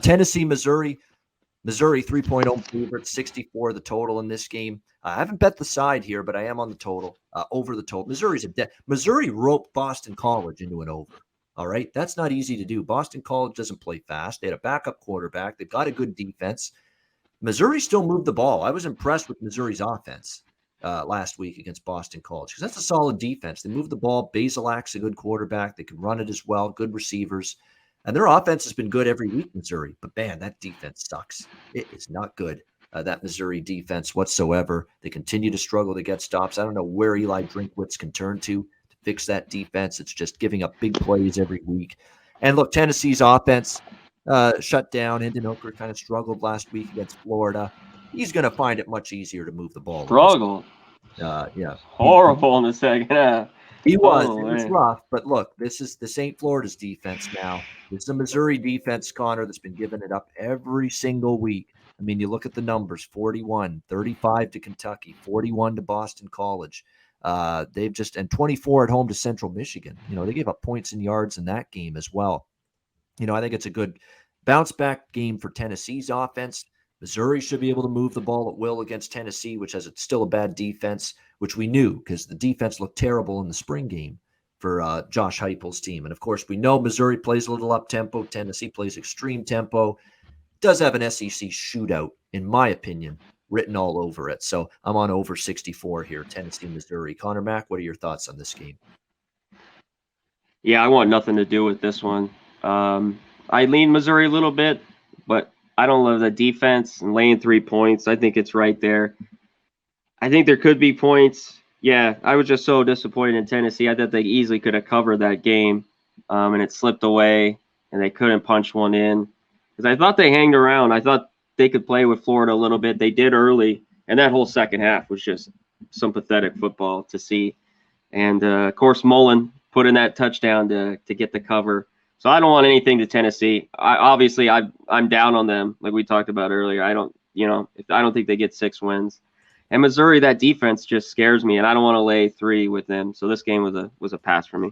Tennessee, Missouri. Missouri 3-point home favorite, 64 the total in this game. I haven't bet the side here, but I am on the total, over the total. Missouri roped Boston College into an over. All right. That's not easy to do. Boston College doesn't play fast. They had a backup quarterback. They've got a good defense. Missouri still moved the ball. I was impressed with Missouri's offense last week against Boston College because that's a solid defense. They moved the ball. Basilak's a good quarterback. They can run it as well. Good receivers. And their offense has been good every week, Missouri. But, man, that defense sucks. It is not good, that Missouri defense whatsoever. They continue to struggle to get stops. I don't know where Eli Drinkwitz can turn to fix that defense. It's just giving up big plays every week. And, look, Tennessee's offense shut down. Hendon Hooker kind of struggled last week against Florida. He's going to find it much easier to move the ball. Struggle. Yeah. Horrible in the second half. He was. It was rough. But look, this ain't Florida's defense now. It's the Missouri defense, Conor, that's been giving it up every single week. I mean, you look at the numbers, 41, 35 to Kentucky, 41 to Boston College. They've just, and 24 at home to Central Michigan. You know, they gave up points and yards in that game as well. You know, I think it's a good bounce back game for Tennessee's offense. Missouri should be able to move the ball at will against Tennessee, which has still a bad defense, which we knew because the defense looked terrible in the spring game for Josh Heupel's team. And, of course, we know Missouri plays a little up-tempo. Tennessee plays extreme tempo. Does have an SEC shootout, in my opinion, written all over it. So I'm on over 64 here, Tennessee, Missouri. Conor Mack, what are your thoughts on this game? Yeah, I want nothing to do with this one. I lean Missouri a little bit, but I don't love the defense and laying 3 points. I think it's right there. I think there could be points. Yeah, I was just so disappointed in Tennessee. I thought they easily could have covered that game, and it slipped away, and they couldn't punch one in. Because I thought they hanged around. I thought they could play with Florida a little bit. They did early, and that whole second half was just some pathetic football to see. And, of course, Mullen put in that touchdown to get the cover. So I don't want anything to Tennessee. I'm down on them, like we talked about earlier. I don't think they get 6 wins. And Missouri, that defense just scares me, and I don't want to lay 3 with them. So this game was a pass for me.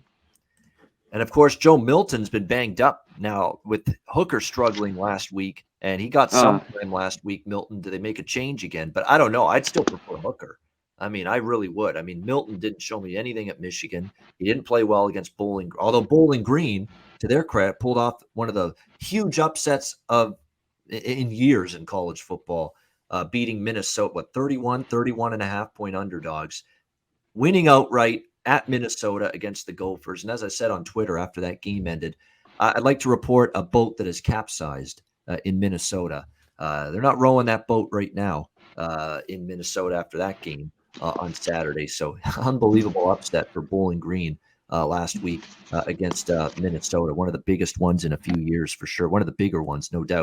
And, of course, Joe Milton's been banged up now with Hooker struggling last week, and he got some time last week. Milton, do they make a change again? But I don't know. I'd still prefer Hooker. I mean, I really would. I mean, Milton didn't show me anything at Michigan. He didn't play well against Bowling, although Bowling Green, to their credit, pulled off one of the huge upsets in years in college football, beating Minnesota, 31.5-point underdogs, winning outright at Minnesota against the Gophers. And as I said on Twitter after that game ended, I'd like to report a boat that is capsized in Minnesota. They're not rowing that boat right now in Minnesota after that game on Saturday. So unbelievable upset for Bowling Green last week against Minnesota. One of the biggest ones in a few years for sure. One of the bigger ones, no doubt.